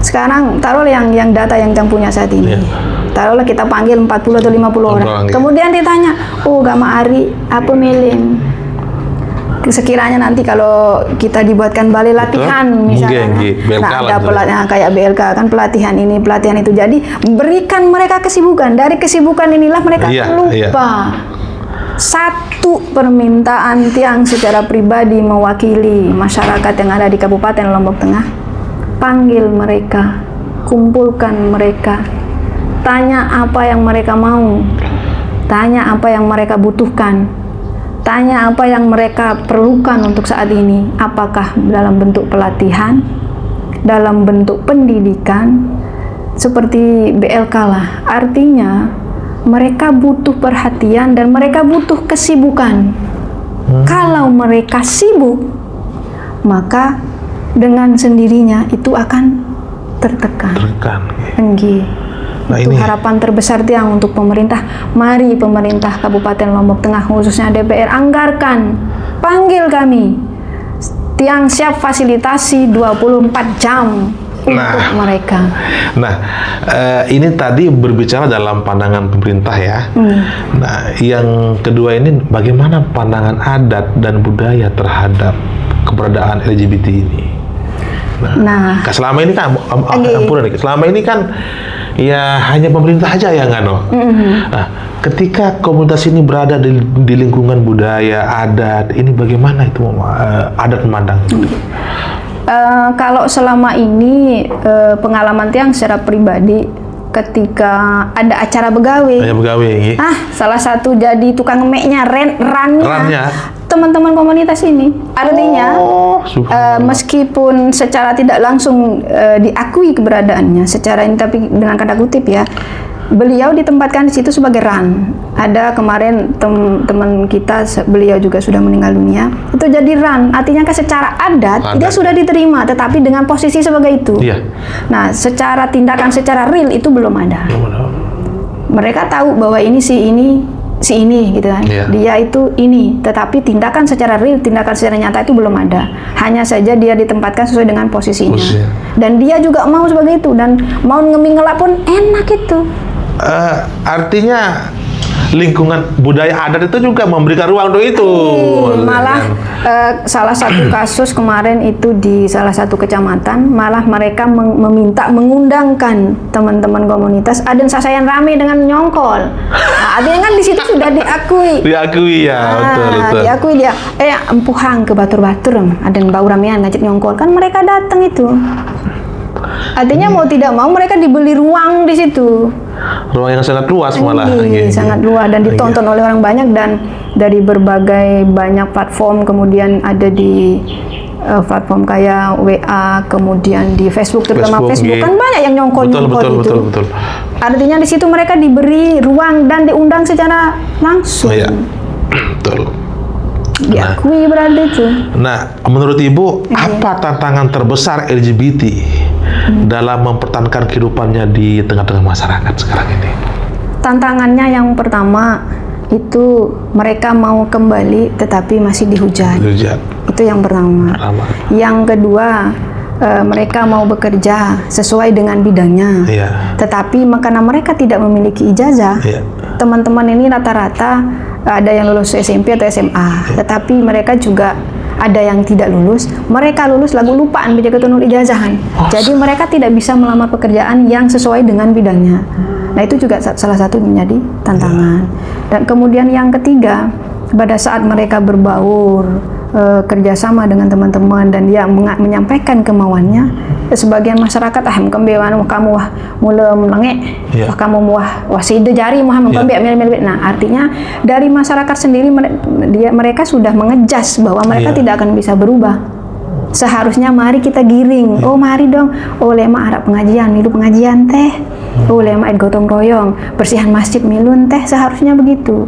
Sekarang taruhlah yang data yang punya saat ini. Taruhlah kita panggil 40 atau 50 orang. Kemudian ditanya, Gama Ari, apa melim? Sekiranya nanti kalau kita dibuatkan balai latihan misalnya, ada pelatihan kayak BLK kan, pelatihan ini pelatihan itu, jadi berikan mereka kesibukan. Dari kesibukan inilah mereka lupa. Satu permintaan Tiang secara pribadi mewakili masyarakat yang ada di Kabupaten Lombok Tengah, panggil mereka, kumpulkan mereka, tanya apa yang mereka mau, tanya apa yang mereka butuhkan, tanya apa yang mereka perlukan untuk saat ini, apakah dalam bentuk pelatihan, dalam bentuk pendidikan, seperti BLK lah. Artinya mereka butuh perhatian dan mereka butuh kesibukan. Kalau mereka sibuk, maka dengan sendirinya itu akan tertekan. Nah, itu harapan terbesar Tiang untuk pemerintah. Mari pemerintah Kabupaten Lombok Tengah, khususnya DPR, anggarkan, panggil kami. Tiang siap fasilitasi 24 jam untuk mereka. Nah, ini tadi berbicara dalam pandangan pemerintah ya. Nah, yang kedua ini bagaimana pandangan adat dan budaya terhadap keberadaan LGBT ini? Nah, selama ini kan, selama ini kan ya hanya pemerintah aja ya nggak Nah, ketika komunitas ini berada di lingkungan budaya, adat, ini bagaimana itu adat memandang? Kalau selama ini pengalaman Tiang secara pribadi, ketika ada acara begawe, salah satu jadi tukang ngemeknya, rannya teman-teman komunitas ini. Artinya meskipun secara tidak langsung diakui keberadaannya secara ini, tapi dengan kata kutip ya, beliau ditempatkan di situ sebagai ran. Ada kemarin teman kita, beliau juga sudah meninggal dunia, itu jadi ran. Artinya kan secara adat dia sudah diterima, tetapi dengan posisi sebagai itu. Nah, secara tindakan secara real itu belum ada. Mereka tahu bahwa ini si ini gitu kan, dia itu ini, tetapi tindakan secara real, tindakan secara nyata itu belum ada. Hanya saja dia ditempatkan sesuai dengan posisinya. Dan dia juga mau sebagai itu, dan mau ngelak pun enak itu. Artinya lingkungan budaya adat itu juga memberikan ruang untuk itu. Malah salah satu kasus kemarin itu di salah satu kecamatan, malah mereka meminta mengundangkan teman-teman komunitas aden sasayan rame dengan nyongkol. Nah, artinya kan di situ sudah diakui. Diakui ya, betul. Diakui dia. Empuhang ke batur-batur, aden bau ramean ngajak nyongkol, kan mereka datang itu. Artinya mau tidak mau mereka dibeli ruang di situ. Ruang yang sangat luas malah. Sangat luas dan ditonton oleh orang banyak, dan dari berbagai banyak platform, kemudian ada di platform kayak WA, kemudian di Facebook, terutama Facebook kan banyak yang nyongkol-nyongkol itu. Betul. Artinya di situ mereka diberi ruang dan diundang secara langsung. Betul. Diakui berarti itu. Nah, menurut Ibu, apa tantangan terbesar LGBT dalam mempertahankan kehidupannya di tengah-tengah masyarakat sekarang ini? Tantangannya yang pertama itu mereka mau kembali tetapi masih dihujat. Itu yang pertama. Yang kedua, mereka mau bekerja sesuai dengan bidangnya. Tetapi karena mereka tidak memiliki ijazah, teman-teman ini rata-rata ada yang lulus SMP atau SMA, tetapi mereka juga ada yang tidak lulus. Mereka lulus lalu lupaan bija ketunul ijazahan. Jadi mereka tidak bisa melamar pekerjaan yang sesuai dengan bidangnya. Nah, itu juga salah satu menjadi tantangan. Dan kemudian yang ketiga, pada saat mereka berbaur, kerjasama dengan teman-teman dan dia menyampaikan kemauannya, sebagian masyarakat kembewan kamu mula melengek, kamu sida jari mengkembek mil. Nah, artinya dari masyarakat sendiri mereka sudah mengejas bahwa mereka tidak akan bisa berubah. Seharusnya mari kita giring. Oh, mari dong. Oh, lema harap pengajian, milu pengajian teh. Oh, lema gotong royong, bersihan masjid milun teh. Seharusnya begitu.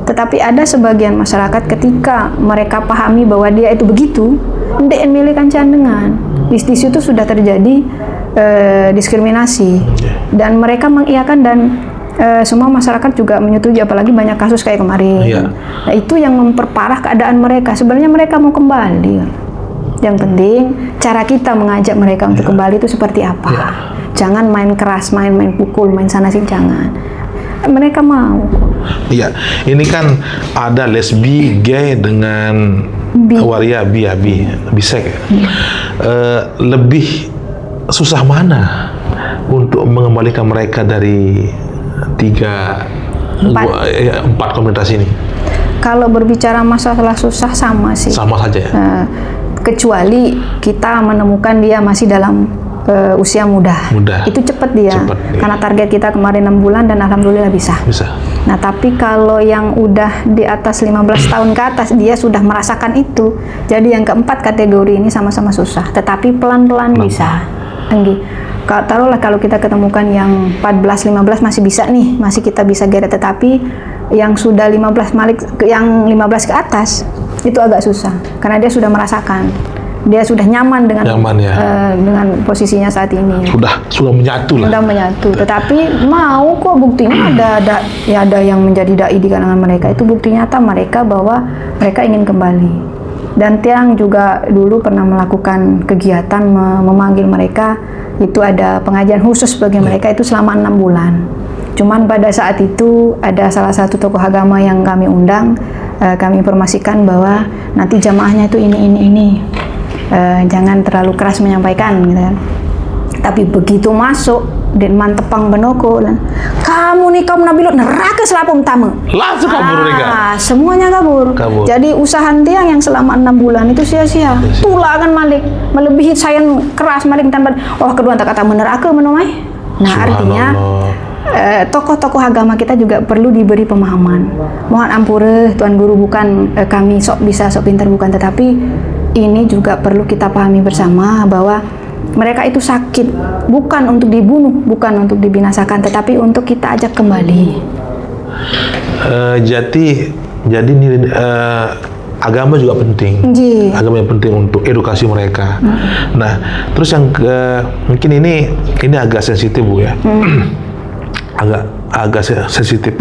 Tetapi ada sebagian masyarakat ketika mereka pahami bahwa dia itu begitu, ndek milih kancan dengan. Di situ sudah terjadi diskriminasi dan mereka mengiyakan dan semua masyarakat juga menyetujui, apalagi banyak kasus kayak kemarin. Nah, itu yang memperparah keadaan mereka. Sebenarnya mereka mau kembali. Yang penting cara kita mengajak mereka untuk kembali itu seperti apa. Jangan main keras, main pukul, main sana sini, jangan. Mereka mau. Iya, ini kan ada lesbi, gay dengan waria, bisek. Lebih susah mana untuk mengembalikan mereka dari empat komunitas ini? Kalau berbicara masalah susah sama sih. Sama saja ya? Kecuali kita menemukan dia masih dalam usia muda. Itu cepat dia. Karena target kita kemarin 6 bulan dan alhamdulillah bisa. Nah, tapi kalau yang udah di atas 15 tahun ke atas, dia sudah merasakan itu. Jadi yang keempat kategori ini sama-sama susah, tetapi pelan-pelan bisa. Taruhlah kalau kita ketemukan yang 14-15 masih bisa nih, masih kita bisa geret, tetapi yang sudah 15 ke atas itu agak susah karena dia sudah merasakan. Dia sudah nyaman dengan posisinya saat ini. Sudah menyatu lah. Sudah menyatu. Tetapi mau kok buktinya ada yang menjadi dai di kalangan mereka. Itu bukti nyata mereka bahwa mereka ingin kembali. Dan Tiang juga dulu pernah melakukan kegiatan memanggil mereka. Itu ada pengajian khusus bagi mereka itu selama 6 bulan. Cuman pada saat itu ada salah satu tokoh agama yang kami undang, kami informasikan bahwa nanti jamaahnya itu ini. Jangan terlalu keras menyampaikan gitu kan. Tapi begitu masuk dan mantepang benoko dan kamu nih kaum nabilut neraka selapung tamu. Langsung kabur mereka. Semuanya kabur. Jadi usaha Tiang yang selama 6 bulan itu sia-sia. Tulah akan malik melebihi sayan keras malik tanpa kedua kata neraka menomai. Nah, artinya tokoh-tokoh agama kita juga perlu diberi pemahaman. Mohon ampure Tuan Guru, bukan kami sok bisa sok pintar, bukan, tetapi ini juga perlu kita pahami bersama bahwa mereka itu sakit bukan untuk dibunuh, bukan untuk dibinasakan, tetapi untuk kita ajak kembali. Jadi agama juga penting. Agama yang penting untuk edukasi mereka. Nah, terus yang mungkin ini agak sensitif, Bu ya. agak sensitif.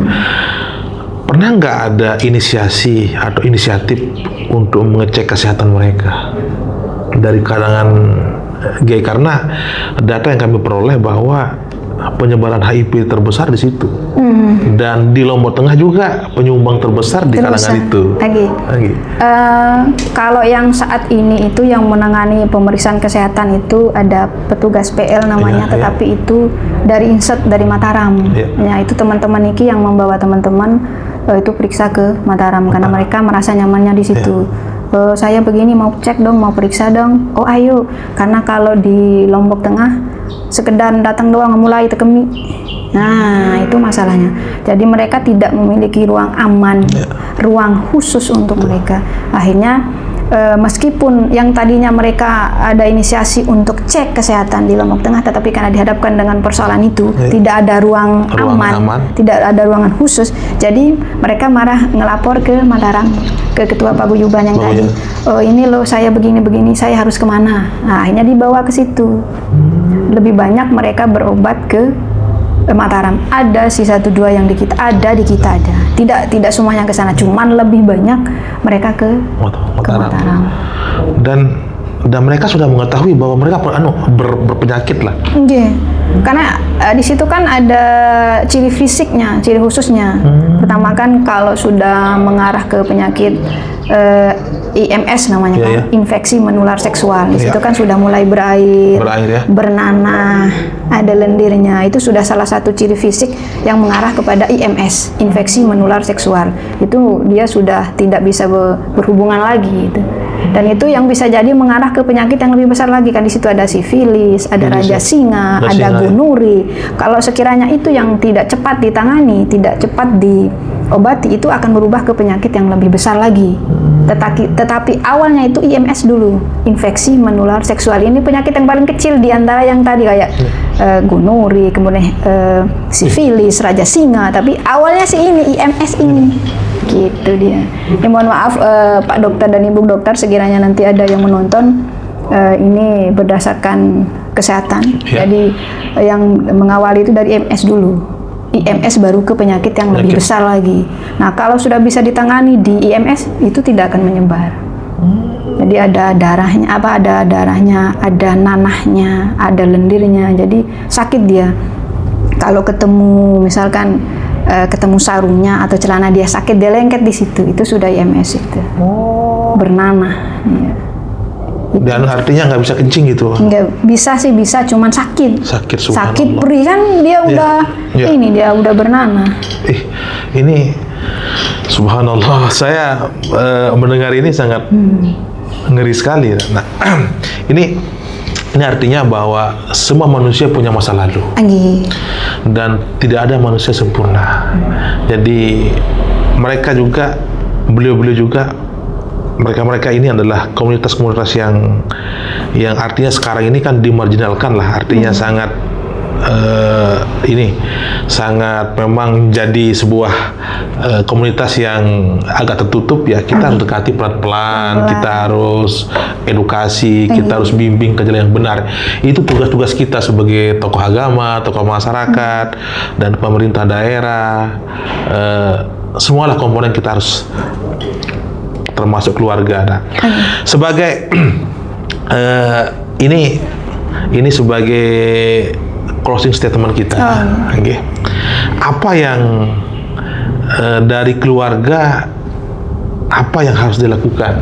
Pernah nggak ada inisiasi atau inisiatif untuk mengecek kesehatan mereka dari kalangan gay? Karena data yang kami peroleh bahwa penyebaran HIV terbesar di situ, dan di Lombok Tengah juga penyumbang terbesar di kalangan itu. Kalau yang saat ini itu yang menangani pemeriksaan kesehatan itu ada petugas PL namanya, tetapi itu dari Inset dari Mataram. Ya, itu teman-teman Niki yang membawa teman-teman itu periksa ke Mataram karena mereka merasa nyamannya di situ. Saya begini mau cek dong, mau periksa dong. Oh ayo, karena kalau di Lombok Tengah sekedar datang doang mulai tekemi. Nah, itu masalahnya. Jadi mereka tidak memiliki ruang aman, ruang khusus untuk mereka. Akhirnya meskipun yang tadinya mereka ada inisiasi untuk cek kesehatan di Lombok Tengah, tetapi karena dihadapkan dengan persoalan itu, tidak ada ruang aman, tidak ada ruangan khusus, jadi mereka marah ngelapor ke Mataram, ke Ketua Paguyuban yang tadi. Oh ini loh saya begini-begini, saya harus kemana? Nah akhirnya dibawa ke situ. Lebih banyak mereka berobat ke Mataram. Ada sih 1-2 yang di kita ada. Tidak semuanya ke sana, cuman lebih banyak mereka ke Mataram. Dan mereka sudah mengetahui bahwa mereka berpenyakit lah. Okay. Karena di situ kan ada ciri fisiknya, ciri khususnya. Pertama kan kalau sudah mengarah ke penyakit IMS namanya kan, infeksi menular seksual. Di situ kan sudah mulai berair ya? Bernanah, ada lendirnya. Itu sudah salah satu ciri fisik yang mengarah kepada IMS, infeksi menular seksual. Itu dia sudah tidak bisa berhubungan lagi gitu. Dan itu yang bisa jadi mengarah ke penyakit yang lebih besar lagi kan. Di situ ada sifilis, ada raja singa, ada gonuri. Kalau sekiranya itu yang tidak cepat ditangani, tidak cepat diobati, itu akan berubah ke penyakit yang lebih besar lagi. Tetapi awalnya itu IMS dulu, infeksi menular seksual. Ini penyakit yang paling kecil di antara yang tadi kayak gonori, kemudian sifilis, raja singa. Tapi awalnya sih ini IMS ini. Gitu dia. Ya, mohon maaf Pak Dokter dan Ibu Dokter, sekiranya nanti ada yang menonton, ini berdasarkan kesehatan. Jadi yang mengawali itu dari IMS dulu. IMS baru ke penyakit yang lebih besar lagi. Nah, kalau sudah bisa ditangani di IMS, itu tidak akan menyebar. Jadi ada darahnya, ada nanahnya, ada lendirnya. Jadi sakit dia. Kalau ketemu misalkan ketemu sarungnya atau celana dia sakit, dia lengket di situ. Itu sudah IMS itu. Bernanah. Ya. Dan artinya nggak bisa kencing gitu? Nggak bisa sih, bisa, cuman sakit. Sakit perih kan dia udah ini dia udah bernanah. Ini subhanallah, saya mendengar ini sangat ngeri sekali. Nah, ini artinya bahwa semua manusia punya masa lalu. Dan tidak ada manusia sempurna. Jadi mereka juga, beliau-beliau juga, mereka ini adalah komunitas-komunitas yang artinya sekarang ini kan dimarginalkan lah, artinya sangat sangat memang jadi sebuah komunitas yang agak tertutup ya. Kita harus dekati pelan-pelan, kita harus edukasi, kita harus bimbing ke jalan yang benar. Itu tugas-tugas kita sebagai tokoh agama, tokoh masyarakat, dan pemerintah daerah. Semualah komponen kita harus, termasuk keluarga. Nah, sebagai ini sebagai closing statement kita, apa yang dari keluarga, apa yang harus dilakukan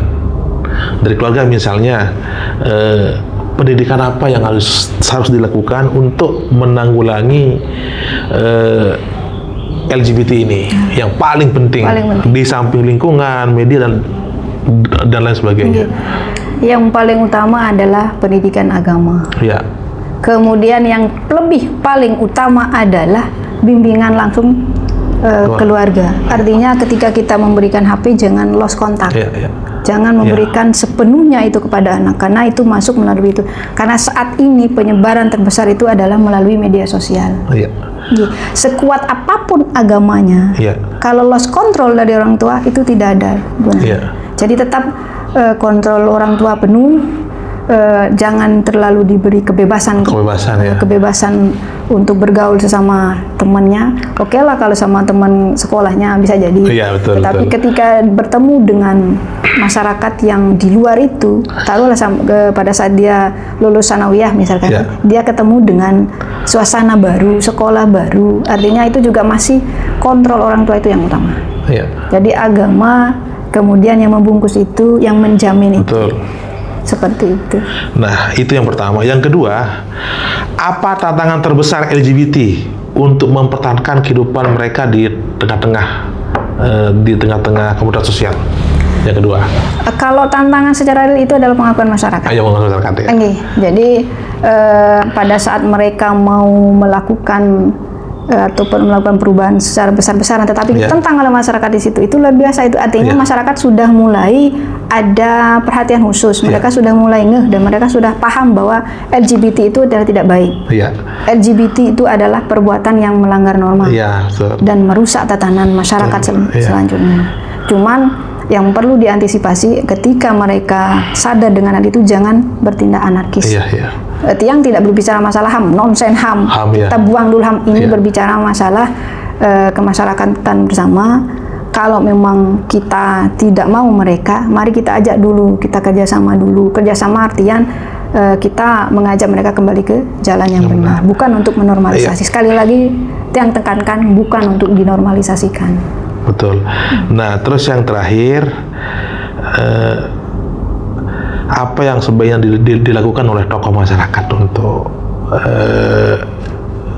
dari keluarga, misalnya pendidikan apa yang harus dilakukan untuk menanggulangi LGBT ini yang paling penting di samping lingkungan, media dan lain sebagainya. Yang paling utama adalah pendidikan agama. Ya. Kemudian yang paling utama adalah bimbingan langsung keluarga. Artinya ketika kita memberikan HP jangan lost kontak. Jangan memberikan sepenuhnya itu kepada anak, karena itu masuk melalui itu. Karena saat ini penyebaran terbesar itu adalah melalui media sosial. Sekuat apapun agamanya, kalau lost control dari orang tua itu tidak ada gunanya. Jadi tetap kontrol orang tua penuh, jangan terlalu diberi kebebasan untuk bergaul sesama temannya. Oke lah kalau sama teman sekolahnya bisa jadi. Tetapi ketika bertemu dengan masyarakat yang di luar itu, taruhlah pada saat dia lulus sanawiyah misalkan, dia ketemu dengan suasana baru, sekolah baru. Artinya itu juga masih kontrol orang tua itu yang utama. Jadi agama kemudian yang membungkus itu, yang menjamin itu. Seperti itu. Nah, itu yang pertama. Yang kedua, apa tantangan terbesar LGBT untuk mempertahankan kehidupan mereka di tengah-tengah komunitas sosial? Yang kedua. Kalau tantangan secara real itu adalah pengakuan masyarakat. Pengakuan masyarakat ya. Jadi pada saat mereka mau melakukan ataupun melakukan perubahan secara besar-besaran, tetapi ditentang oleh masyarakat di situ, itu luar biasa. Itu artinya masyarakat sudah mulai ada perhatian khusus, mereka sudah mulai ngeh dan mereka sudah paham bahwa LGBT itu adalah tidak baik. LGBT itu adalah perbuatan yang melanggar norma dan merusak tatanan masyarakat selanjutnya. Cuman yang perlu diantisipasi ketika mereka sadar dengan hal itu, jangan bertindak anarkis. Yang tidak berbicara masalah HAM, nonsen HAM, kita buang dulu HAM, ini berbicara masalah kemasyarakatan bersama. Kalau memang kita tidak mau mereka, mari kita ajak dulu, kita kerjasama dulu. Kerjasama artian kita mengajak mereka kembali ke jalan yang benar, bukan untuk menormalisasi. Sekali lagi, yang tekankan bukan untuk dinormalisasikan. Betul. Nah, terus yang terakhir, apa yang sebaiknya dilakukan oleh tokoh masyarakat untuk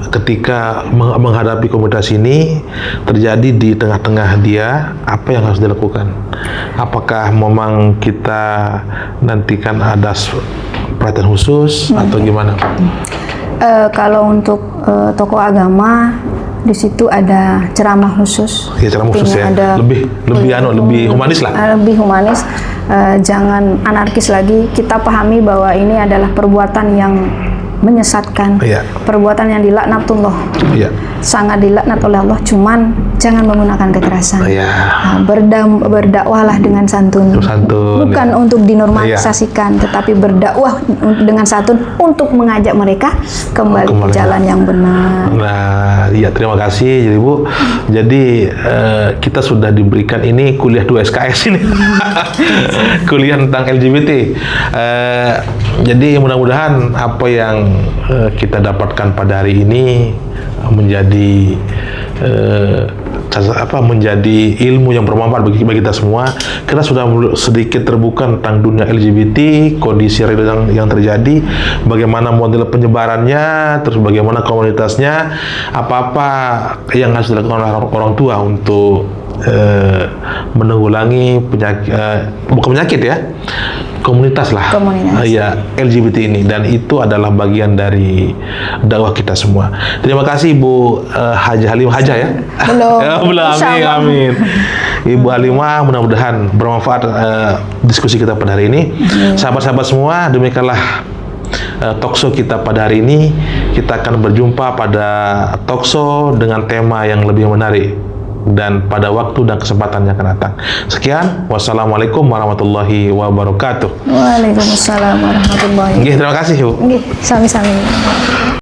ketika menghadapi komunitas ini terjadi di tengah-tengah dia, apa yang harus dilakukan? Apakah memang kita nantikan ada perhatian khusus atau gimana? Kalau untuk tokoh agama, di situ ada ceramah khusus. Ceramah khusus ya. Lebih humanis lah. Lebih humanis. Jangan anarkis lagi. Kita pahami bahwa ini adalah perbuatan yang menyesatkan, perbuatan yang dilaknatullah, sangat dilaknat oleh Allah. Cuman jangan menggunakan kekerasan. Berdakwahlah dengan santun, bukan untuk dinormalisasikan, tetapi berdakwah dengan santun untuk mengajak mereka kembali ke jalan yang benar. Nah, terima kasih jadi Bu. Jadi kita sudah diberikan ini kuliah 2 SKS ini, kuliah tentang LGBT. Jadi mudah-mudahan apa yang kita dapatkan pada hari ini menjadi menjadi ilmu yang bermanfaat bagi kita semua. Kita sudah sedikit terbuka tentang dunia LGBT, kondisi real yang terjadi, bagaimana model penyebarannya, terus bagaimana komunitasnya, apa-apa yang harus dilakukan oleh orang tua untuk menanggulangi bukan penyakit ya, komunitas lah, LGBT ini, dan itu adalah bagian dari dakwah kita semua. Terima kasih Ibu Halimah ya. Belum. Amin. Ibu Halimah, mudah-mudahan bermanfaat diskusi kita pada hari ini. Sahabat-sahabat semua, demikianlah talkshow kita pada hari ini. Kita akan berjumpa pada talkshow dengan tema yang lebih menarik dan pada waktu dan kesempatan yang akan datang. Sekian, wassalamualaikum warahmatullahi wabarakatuh. Waalaikumsalam warahmatullahi wabarakatuh. Terima kasih Bu. Sami-sami.